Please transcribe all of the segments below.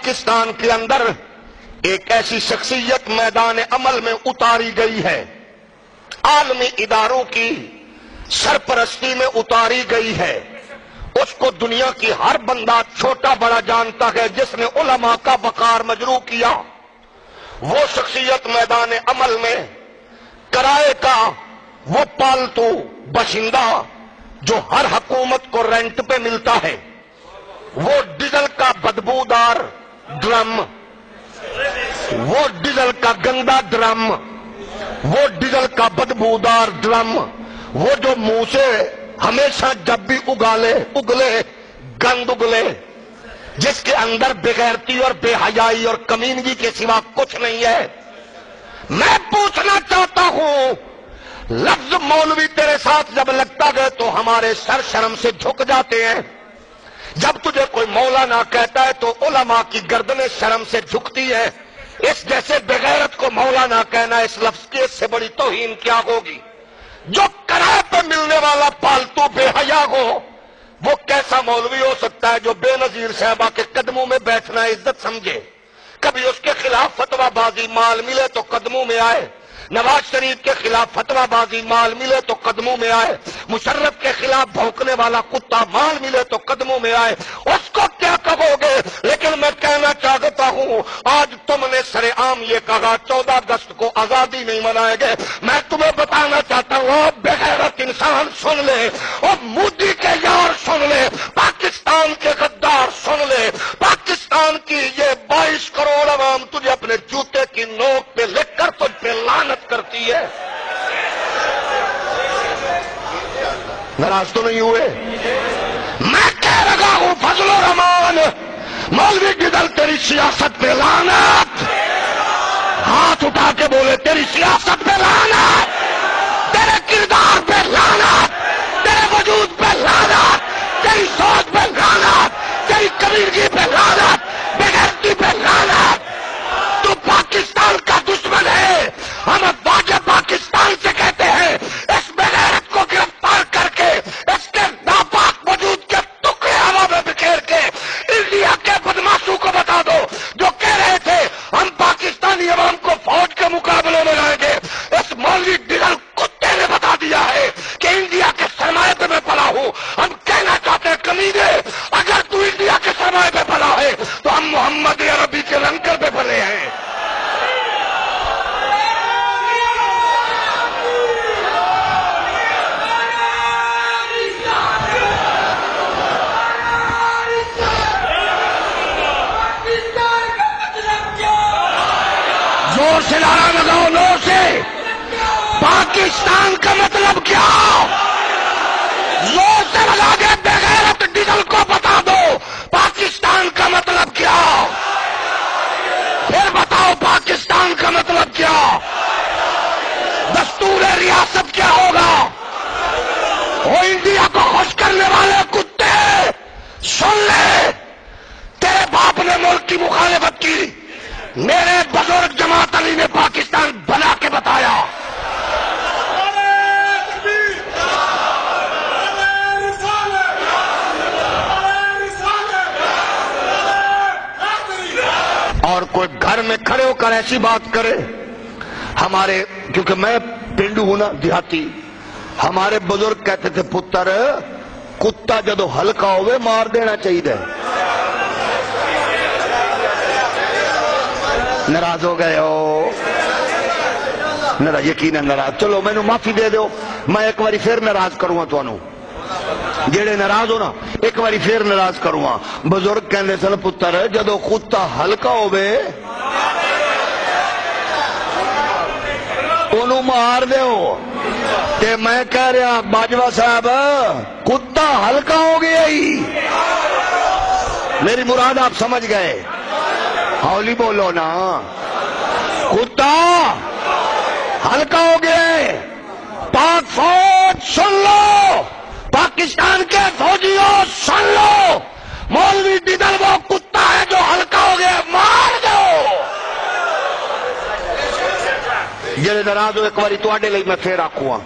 پاکستان کے اندر ایک ایسی شخصیت میدان عمل میں اتاری گئی ہے، عالمی اداروں کی سرپرستی میں اتاری گئی ہے، اس کو دنیا کی ہر بندہ چھوٹا بڑا جانتا ہے، جس نے علماء کا وقار مجروح کیا۔ وہ شخصیت میدان عمل میں کرائے کا وہ پالتو باشندہ جو ہر حکومت کو رینٹ پہ ملتا ہے، وہ ڈیزل کا بدبودار ڈرم، وہ ڈیزل کا گندا ڈرم، وہ ڈیزل کا بدبودار ڈرم، وہ جو منہ سے ہمیشہ جب بھی اگلے گند اگلے، جس کے اندر بغیرتی اور بے حیائی اور کمینگی کے سوا کچھ نہیں ہے۔ میں پوچھنا چاہتا ہوں، لفظ مولوی تیرے ساتھ جب لگتا گئے تو ہمارے سر شرم سے جھک جاتے ہیں، جب تجھے کوئی مولانا کہتا ہے تو علماء کی گردنیں شرم سے جھکتی ہیں۔ اس جیسے بغیرت کو مولانا کہنا، اس لفظ کی اس سے بڑی توہین کیا ہوگی؟ جو کرائے پہ ملنے والا پالتو بے حیا ہو، وہ کیسا مولوی ہو سکتا ہے جو بے نظیر صاحبہ کے قدموں میں بیٹھنا عزت سمجھے؟ کبھی اس کے خلاف فتویٰ بازی مال ملے تو قدموں میں آئے، نواز شریف کے خلاف فتویٰ بازی مال ملے تو قدموں میں آئے، مشرف کے خلاف بھونکنے والا کتا مال ملے تو قدموں میں آئے، اس کو کیا کہو گے؟ لیکن میں کہنا چاہتا ہوں، آج تم نے سر عام یہ کہا 14 اگست کو آزادی نہیں منائے گے، میں تمہیں بتانا چاہتا ہوں، بغیرت انسان سن لے، اور مودی کے یار سن لے، پاکستان کے غدار سن لے، پاکستان کی یہ 22 کروڑ عوام تجھے اپنے جوتے کی نوک پہ لکھ کر تجھ پہ لعنت کرتی ہے۔ ناراض تو نہیں ہوئے؟ میں کہہ رہا ہوں، فضل الرحمان مولوی ڈیزل تیری سیاست پہ لعنت، ہاتھ اٹھا کے بولے تیری سیاست پہ لعنت، تیرے کردار پہ لعنت، تیرے وجود پہ لعنت، تیری سوچ پہ لعنت، تیری کمیونگی پہ لعنت، بغیرتی پہ لعنت۔ تو پاکستان کا دشمن ہے، ہم واجب پاکستان سے کہتے ہیں، اس بغیرت کو گرفتار کر کے، اس کے ناپاک وجود کے ٹکڑے ہوا میں بکھیر کے انڈیا کے بدماشوں کو بتا دو جو کہہ رہے تھے ہم پاکستانی عوام کو فوج کے مقابلے میں لائیں گے۔ اس مولوی ڈیزل کتے نے بتا دیا ہے کہ انڈیا کے سرمایہ پہ میں پلا ہوں۔ ہم کہنا چاہتے ہیں، کمینے، اگر تو انڈیا کے سرمایہ پہ پلا ہے تو ہم محمد عربی کے لنگر پہ پلے ہیں۔ زور سے نعرہ لگاؤ، زور سے، پاکستان کا مطلب کیا؟ زور سے لگا کے بغیرت ڈیزل کو بتا دو پاکستان کا مطلب کیا؟ پھر بتاؤ پاکستان کا مطلب کیا؟ دستور ریاست کیا ہوگا؟ وہ انڈیا کو خوش کرنے والے کتے سن لے، تیرے باپ نے ملک کی مخالفت کی، میرے بزرگ جماعت علی نے پاکستان بنا کے بتایا۔ اور کوئی گھر میں کھڑے ہو کر ایسی بات کرے، ہمارے، کیونکہ میں پنڈو ہوں نا، دیہاتی، ہمارے بزرگ کہتے تھے، پتر کتا جدو ہلکا ہوئے مار دینا چاہیے۔ ناراض ہو گئے ہو؟ یقیناً ناراض، چلو مینو معافی دے دو، میں ایک باری پھر ناراض کروں گا تمہوں، جیڑے ناراض ہو نا، ایک باری پھر ناراض کروں گا۔ بزرگ کہندے سن، پتر جدو کتا ہلکا ہوئے انہوں مار دیو، تے میں کہہ رہا باجوہ صاحب کتا ہلکا ہو گیا ہی، میری مراد آپ سمجھ گئے، ہولی بولو نا، کتا ہلکا ہو گئے۔ پاک فوج سن لو، پاکستان کے فوجیوں سن لو، مولوی ڈیزل وہ کتا ہے جو ہلکا ہو گیا، مار دو۔ جڑے ناراض ہو ایک باری تواڈے لئی میں پھر آکھوں،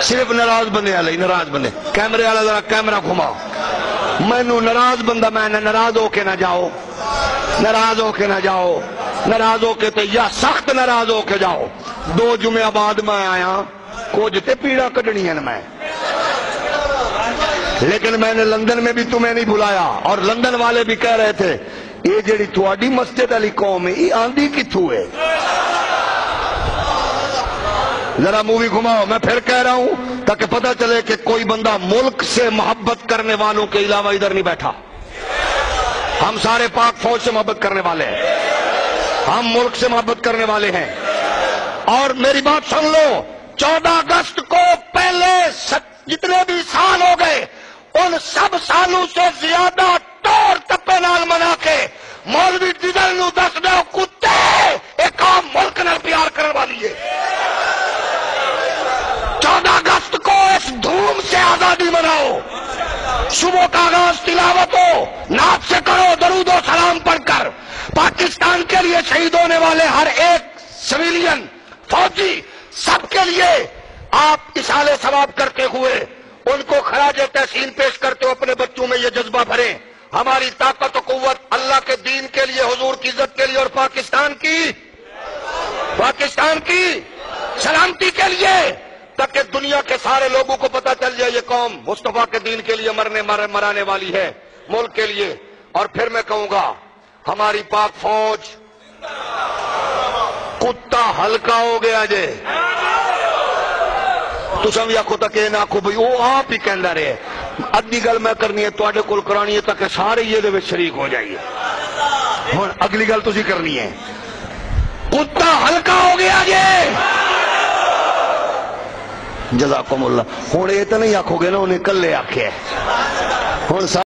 صرف ناراض بندے والے، ناراض بندے، کیمرے والا ذرا کیمرہ گھماؤ، مینو ناراض بندہ میں ناراض ہو کے نہ جاؤ، ناراض ہو کے نہ جاؤ، ناراض ہو کے تے یا سخت ناراض ہو کے جاؤ۔ 2 جمعہ بعد میں آیا، کچھ تے پیڑا کڈنی ہیں میں، لیکن میں نے لندن میں بھی تمہیں نہیں بلایا، اور لندن والے بھی کہہ رہے تھے یہ جڑی تھوڑی مسجد علی قوم ہے یہ آندھی کتھوں ہے؟ ذرا مووی گھماؤ، میں پھر کہہ رہا ہوں تاکہ پتہ چلے کہ کوئی بندہ ملک سے محبت کرنے والوں کے علاوہ ادھر نہیں بیٹھا۔ ہم سارے پاک فوج سے محبت کرنے والے ہیں، ہم ملک سے محبت کرنے والے ہیں۔ اور میری بات سن لو، 14 اگست کو پہلے جتنے بھی سال ہو گئے ان سب سالوں سے زیادہ ٹور ٹپے نال منا کے مولوی جدل نو دس دو کتے ایک عام ملک نال پیار کرنے والی ہے۔ 14 اگست کو اس دھوم سے آزادی مناؤ، صبح کا آغاز تلاوت ہو، نعت سے کرو، درود و سلام پڑھ کر پاکستان کے لیے شہید ہونے والے ہر ایک سویلین فوجی سب کے لیے آپ اشارے ثواب کرتے ہوئے ان کو خراج تحسین پیش کرتے ہو، اپنے بچوں میں یہ جذبہ بھریں۔ ہماری طاقت و قوت اللہ کے دین کے لیے، حضور کی عزت کے لیے اور پاکستان کی سلامتی کے لیے، تاکہ دنیا کے سارے لوگوں کو پتہ چل جائے یہ قوم مصطفیٰ کے دین کے لیے مرانے والی ہے، ملک کے لیے۔ اور پھر میں کہوں گا ہماری پاک فوج کتا ہلکا ہو گیا جے، تساں بھی آکھو تک نہ آکھو بھئی وہ آپ ہی کہندا رہے، ادھی گل میں کرنی ہے تواڈے کول کرانی ہے تاکہ سارے یہ دے وچ شریک ہو جائیے۔ ہن اگلی گل تسی کرنی ہے، کتا ہلکا ہو گیا جے، جزاکم اللہ۔ ہن یہ تو نہیں آکھو گے نا انہیں کلے آکھے، ہن